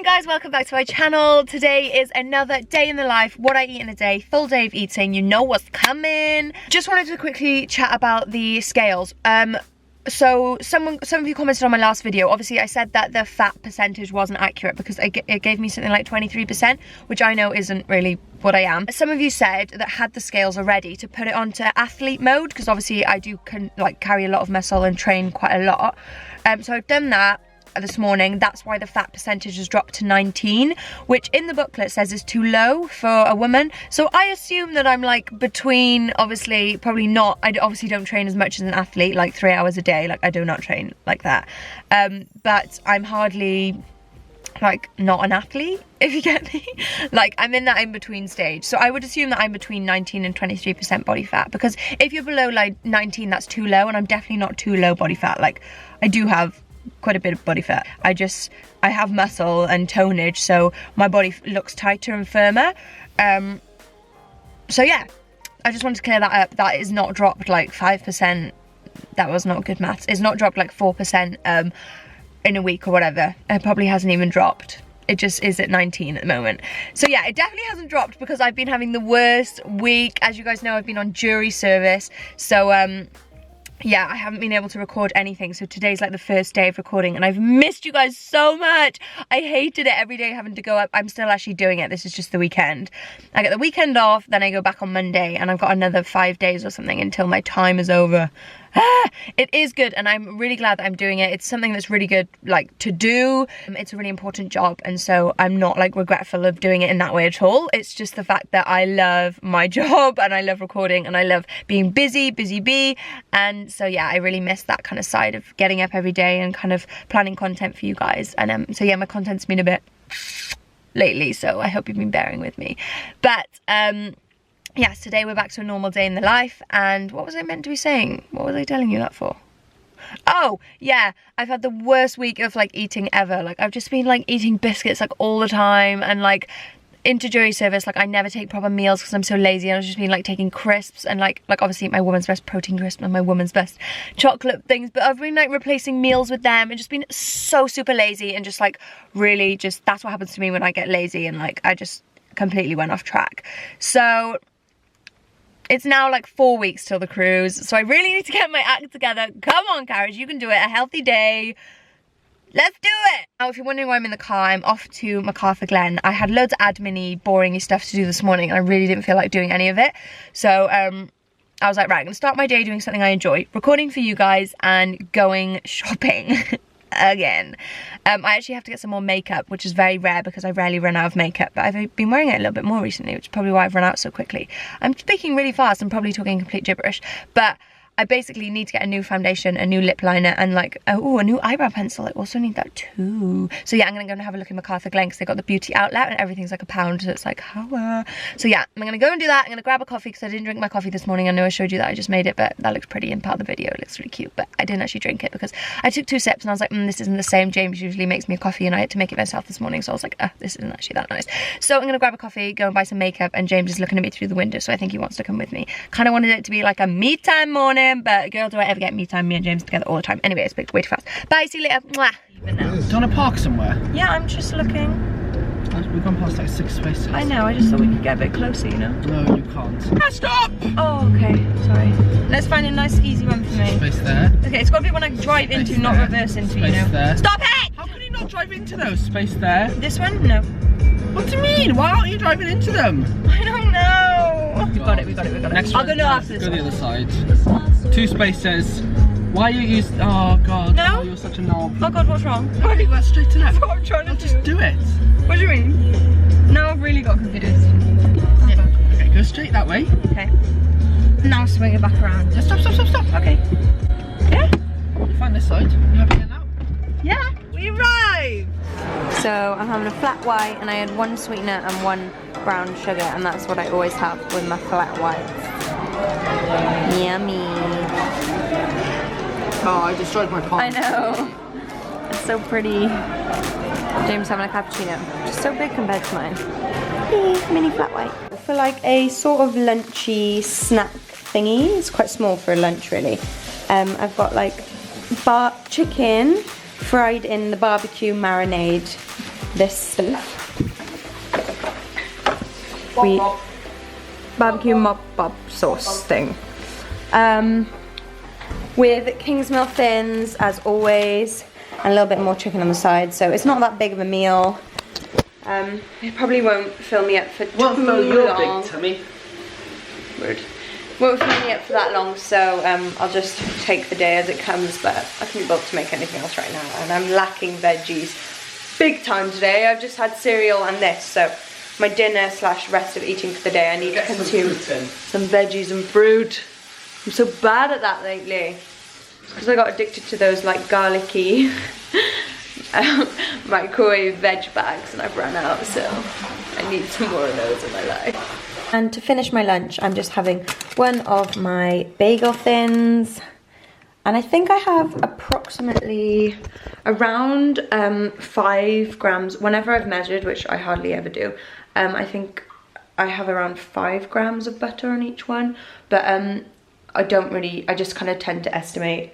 morning guys, welcome back to my channel. Today is another day in the life, what I eat in a day, full day of eating, you know what's coming. Just wanted to quickly chat about the scales. So some of you commented on my last video. Obviously I said that the fat percentage wasn't accurate because it gave me something like 23%, which I know isn't really what I am. Some of you said that had the scales already to put it onto athlete mode, because obviously I do carry a lot of muscle and train quite a lot. So I've done that this morning. That's why the fat percentage has dropped to 19, which in the booklet says is too low for a woman. So I assume that I'm like between, obviously probably not, I obviously don't train as much as an athlete, like 3 hours a day, like I do not train like that, but I'm hardly like not an athlete, if you get me. Like I'm in that in between stage, so I would assume that I'm between 19 and 23% body fat, because if you're below like 19, that's too low, and I'm definitely not too low body fat. Like I do have quite a bit of body fat. I have muscle and tonage, so my body looks tighter and firmer. So yeah, I just wanted to clear that up. That is not dropped like 5%. That was not good maths. It's not dropped like 4% in a week or whatever. It probably hasn't even dropped. It just is at 19 at the moment. So yeah, it definitely hasn't dropped because I've been having the worst week. As you guys know, I've been on jury service, so yeah, I haven't been able to record anything. So today's like the first day of recording and I've missed you guys so much. I hated it every day having to go up. I'm still actually doing it. This is just the weekend. I get the weekend off, then I go back on Monday, and I've got another 5 days or something until my time is over. It is good, and I'm really glad that I'm doing it. It's something that's really good, like, to do. It's a really important job, and so I'm not like regretful of doing it in that way at all. It's just the fact that I love my job and I love recording and I love being busy bee, and so yeah, I really miss that kind of side of getting up every day and kind of planning content for you guys. And so yeah, my content's been a bit lately, so I hope you've been bearing with me. But yes, today we're back to a normal day in the life. And what was I meant to be saying? What was I telling you that for? Oh yeah, I've had the worst week of like eating ever. Like I've just been like eating biscuits like all the time, and like into jury service, like I never take proper meals because I'm so lazy, and I've just been like taking crisps and like obviously my woman's best protein crisp and my woman's best chocolate things, but I've been like replacing meals with them and just been so super lazy, and just like really just, that's what happens to me when I get lazy, and like I just completely went off track. So it's now like 4 weeks till the cruise, so I really need to get my act together. Come on, Carriage, you can do it. A healthy day. Let's do it! Now, if you're wondering why I'm in the car, I'm off to MacArthur Glen. I had loads of admin-y, boring-y stuff to do this morning, and I really didn't feel like doing any of it. So, I was like, right, I'm gonna start my day doing something I enjoy. Recording for you guys and going shopping. Again. I actually have to get some more makeup, which is very rare because I rarely run out of makeup, but I've been wearing it a little bit more recently, which is probably why I've run out so quickly. I'm speaking really fast, I'm probably talking complete gibberish, but I basically need to get a new foundation, a new lip liner, and like, oh, a new eyebrow pencil. I also need that too. So yeah, I'm gonna go and have a look in MacArthur Glen because they got the beauty outlet and everything's like £1, so it's like, how? So yeah, I'm gonna go and do that. I'm gonna grab a coffee because I didn't drink my coffee this morning. I know I showed you that I just made it, but that looks pretty in part of the video. It looks really cute, but I didn't actually drink it because I took 2 sips and I was like, this isn't the same. James usually makes me a coffee and I had to make it myself this morning, so I was like, this isn't actually that nice. So I'm gonna grab a coffee, go and buy some makeup, and James is looking at me through the window, so I think he wants to come with me. Kind of wanted it to be like a me time morning, but girl, do I ever get me time, me and James together all the time. Anyway, it's way too fast. Bye, see you later. Mwah. Do you want to park somewhere? Yeah, I'm just looking. We've gone past like 6 spaces. I know, I just thought we could get a bit closer, you know? No, you can't. Ah, stop! Oh, okay, sorry. Let's find a nice, easy one for me. Space there. Okay, it's got to be one I drive Space into, not there. reverse into, Space you know? There. Stop it! How can you not drive into those? Space there. This one? No. What do you mean? Why aren't you driving into them? I don't know. We got it. Next I'll go no after this Go one. the other side. 2 spaces. Why are you using... Oh, God. No? Oh, you're such a knob. Oh God, what's wrong? Why do you go straight to left? That's what I'm trying to do. Just do it. What do you mean? No, I've really got confused. Okay, go straight that way. Okay. Now swing it back around. Stop. Okay. Yeah? You find this side. You happy getting out? Yeah, we arrived! So I'm having a flat white, and I had 1 sweetener and 1 brown sugar, and that's what I always have with my flat whites. Yummy. Oh, I destroyed my car. I know. It's so pretty. James having a cappuccino. Just so big compared to mine. Mini flat white. For like a sort of lunchy snack thingy. It's quite small for a lunch really. I've got like chicken fried in the barbecue marinade this barbecue mop sauce thing. With Kingsmill thins, as always, and a little bit more chicken on the side, so it's not that big of a meal. It probably won't fill me up for too long. Big tummy. Rude. Won't fill me up for that long, so I'll just take the day as it comes, but I can't be bothered to make anything else right now, and I'm lacking veggies big time today. I've just had cereal and this, so my dinner slash rest of eating for the day, I need to consume some veggies and fruit. I'm so bad at that lately. It's because I got addicted to those like garlicky microwave veg bags, and I've run out, so I need some more of those in my life. And to finish my lunch, I'm just having one of my bagel thins, and I think I have approximately around 5 grams, whenever I've measured, which I hardly ever do. I think I have around 5 grams of butter on each one, but I just kind of tend to estimate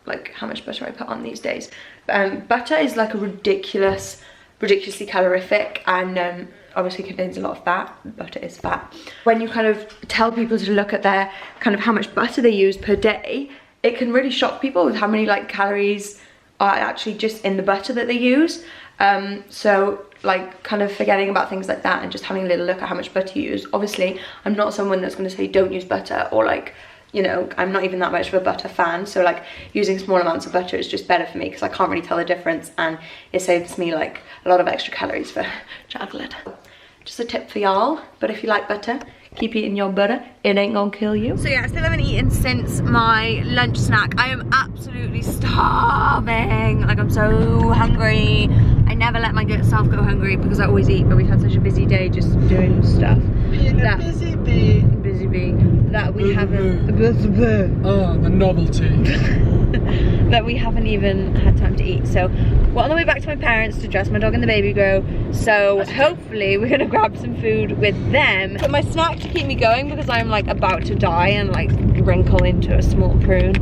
like how much butter I put on these days. Butter is like a ridiculously calorific, and obviously contains a lot of fat. Butter is fat. When you kind of tell people to look at their kind of how much butter they use per day, it can really shock people with how many like calories are actually just in the butter that they use. So like kind of forgetting about things like that and just having a little look at how much butter you use. Obviously, I'm not someone that's going to say don't use butter, or like, you know, I'm not even that much of a butter fan, so like using small amounts of butter is just better for me because I can't really tell the difference, and it saves me like a lot of extra calories for chocolate. Just a tip for y'all, but if you like butter, keep eating your butter, it ain't gonna kill you. So yeah, I still haven't eaten since my lunch snack. I am absolutely starving, like I'm so hungry. I never let myself go hungry because I always eat, but we've had such a busy day just doing stuff. Being a busy bee. Busy bee. That we haven't... Oh, the novelty. That we haven't even had time to eat. So we're on the way back to my parents to dress my dog in the baby grow. So hopefully we're gonna grab some food with them. But my snack to keep me going, because I'm like about to die and like wrinkle into a small prune,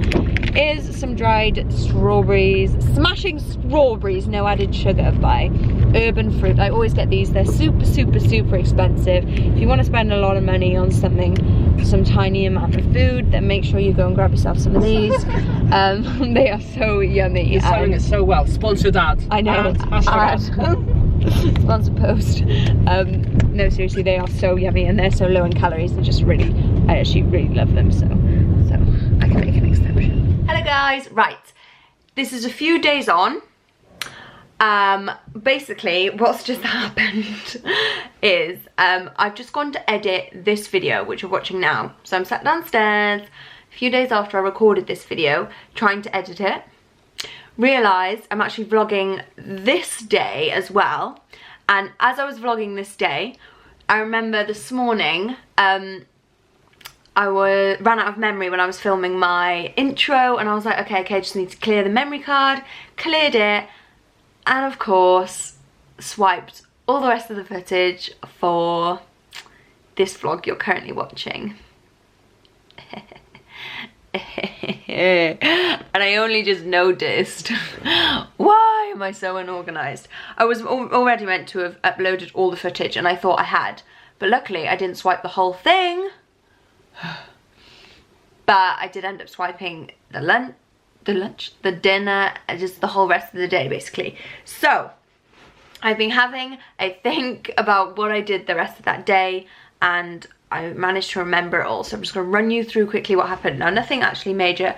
is some dried strawberries. Smashing strawberries, no added sugar, by Urban Fruit. I always get these. They're super expensive. If you want to spend a lot of money on something, some tiny amount of food, then make sure you go and grab yourself some of these. They are so yummy. You're selling it so well. Sponsored ad. I know. Ad. Sponsor post. No, seriously, they are so yummy and they're so low in calories. They're just really, I actually really love them. So I can make an exception. Hello guys. Right. This is a few days on. Basically what's just happened is I've just gone to edit this video which you're watching now. So I'm sat downstairs a few days after I recorded this video trying to edit it, realised I'm actually vlogging this day as well, and as I was vlogging this day I remember this morning I ran out of memory when I was filming my intro, and I was like okay, just need to clear the memory card. Cleared it, and of course swiped all the rest of the footage for this vlog you're currently watching. And I only just noticed. Why am I so unorganized? I was already meant to have uploaded all the footage, and I thought I had, but luckily I didn't swipe the whole thing. But I did end up swiping the dinner, just the whole rest of the day basically. So I've been having a think about what I did the rest of that day, and I managed to remember it all. So I'm just going to run you through quickly what happened. Now, nothing actually major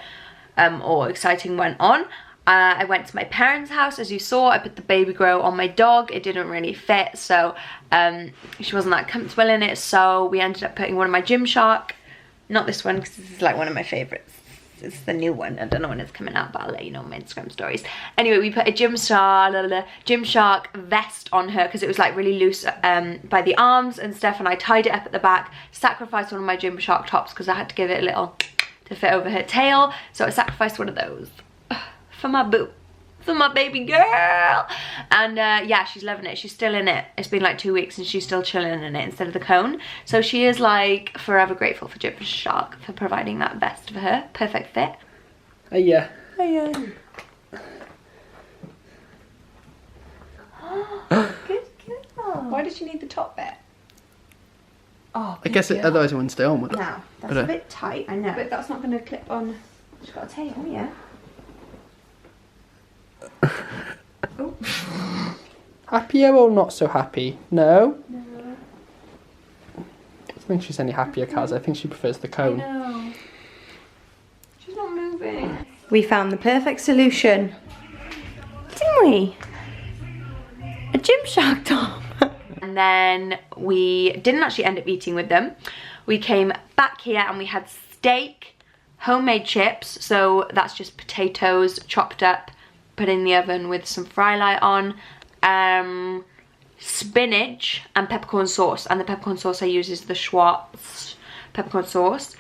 or exciting went on. I went to my parents' house. As you saw, I put the baby grow on my dog. It didn't really fit, so she wasn't that comfortable in it, so we ended up putting one of my Gymshark, not this one because this is like one of my favorites. It's the new one. I don't know when it's coming out, but I'll let you know in my Instagram stories. Anyway, we put a Gymshark vest on her because it was like really loose by the arms and stuff, and I tied it up at the back, sacrificed one of my Gymshark tops because I had to give it a little to fit over her tail, so I sacrificed one of those for my boo, for my baby girl. And yeah, she's loving it. She's still in it. It's been like 2 weeks and she's still chilling in it instead of the cone. So she is like forever grateful for Gymshark for providing that vest for her. Perfect fit. Yeah. Hiya. Why does she need the top bit? Oh, I guess otherwise it wouldn't stay on, would it? No, that's a bit tight, I know. But that's not going to clip on. She's got a tail, yeah. Oh. Happier or not so happy? No? No. I don't think she's any happier, Kaz. I think she prefers the cone. No. She's not moving. We found the perfect solution. Didn't we? A Gymshark top. And then we didn't actually end up eating with them. We came back here and we had steak, homemade chips. So that's just potatoes chopped up, put in the oven with some fry light on. Spinach and peppercorn sauce. And the peppercorn sauce I use is the xoxox peppercorn sauce.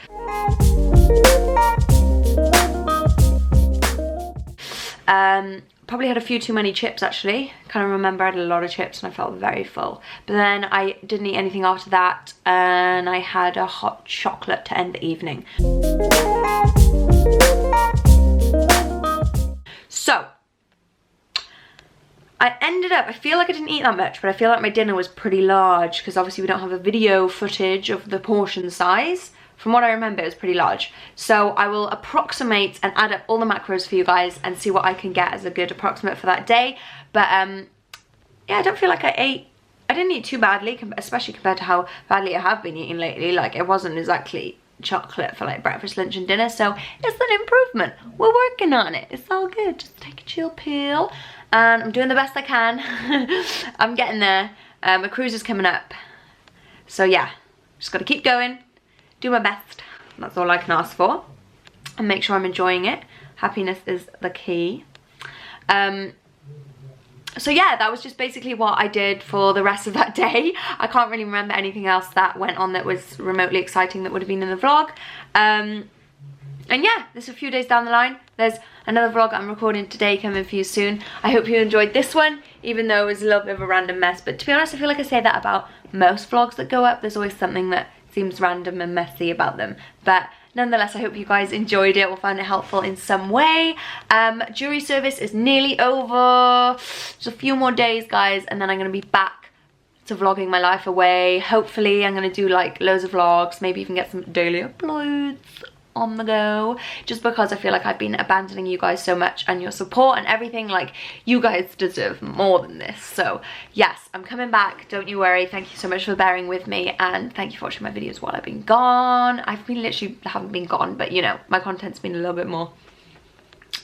Probably had a few too many chips actually. Kind of remember I had a lot of chips and I felt very full. But then I didn't eat anything after that and I had a hot chocolate to end the evening. So, I ended up, I feel like I didn't eat that much, but I feel like my dinner was pretty large because obviously we don't have a video footage of the portion size. From what I remember, it was pretty large. So I will approximate and add up all the macros for you guys and see what I can get as a good approximate for that day. But yeah, I don't feel like I didn't eat too badly, especially compared to how badly I have been eating lately. Like, it wasn't exactly chocolate for like breakfast, lunch and dinner, so it's an improvement. We're working on it. It's all good. Just take a chill pill and I'm doing the best I can. I'm getting there. My cruise is coming up, so yeah, just gotta keep going, do my best. That's all I can ask for, and make sure I'm enjoying it. Happiness is the key. So yeah, that was just basically what I did for the rest of that day. I can't really remember anything else that went on that was remotely exciting that would have been in the vlog. And yeah, this is a few days down the line. There's another vlog I'm recording today coming for you soon. I hope you enjoyed this one, even though it was a little bit of a random mess. But to be honest, I feel like I say that about most vlogs that go up. There's always something that seems random and messy about them. But nonetheless, I hope you guys enjoyed it or found it helpful in some way. Jury service is nearly over. Just a few more days, guys, and then I'm going to be back to vlogging my life away. Hopefully, I'm going to do like loads of vlogs, maybe even get some daily uploads on the go, just because I feel like I've been abandoning you guys so much and your support and everything. Like, you guys deserve more than this. So yes, I'm coming back, don't you worry. Thank you so much for bearing with me, and thank you for watching my videos while I've been gone. I've been literally haven't been gone, but you know, my content's been a little bit more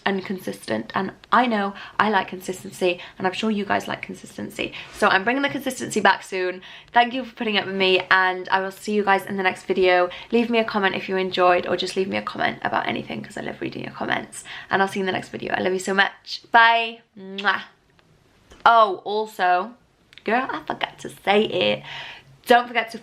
inconsistent, and I know I like consistency, and I'm sure you guys like consistency, so I'm bringing the consistency back soon. Thank you for putting up with me, and I will see you guys in the next video. Leave me a comment if you enjoyed, or just leave me a comment about anything, because I love reading your comments, and I'll see you in the next video. I love you so much. Bye. Mwah. Oh, also, girl, I forgot to say it. Don't forget to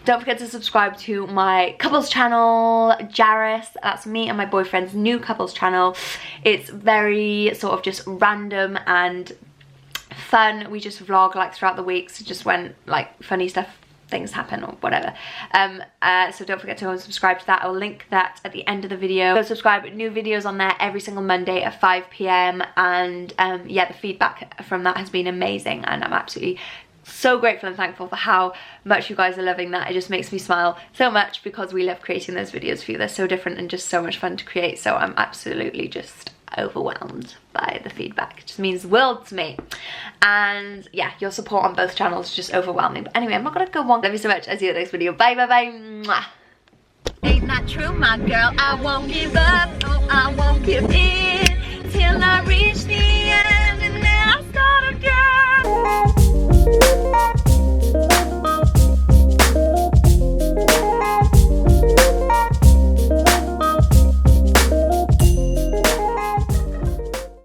don't forget to subscribe to my couples channel, Jaris. That's me and my boyfriend's new couples channel. It's very sort of just random and fun. We just vlog like throughout the week, so just when like funny stuff, things happen or whatever. So don't forget to go and subscribe to that. I'll link that at the end of the video. Go subscribe. New videos on there every single Monday at 5 PM, and yeah, the feedback from that has been amazing, and I'm absolutely so grateful and thankful for how much you guys are loving that. It just makes me smile so much, because we love creating those videos for you. They're so different and just so much fun to create, so I'm absolutely just overwhelmed by the feedback. It just means the world to me, and yeah, your support on both channels is just overwhelming. But anyway, I'm not gonna go on. Love you so much. I'll see you in the next video. Bye bye bye. Mwah. Ain't that true, my girl? I won't give up. Oh, I won't give in till I reach the end.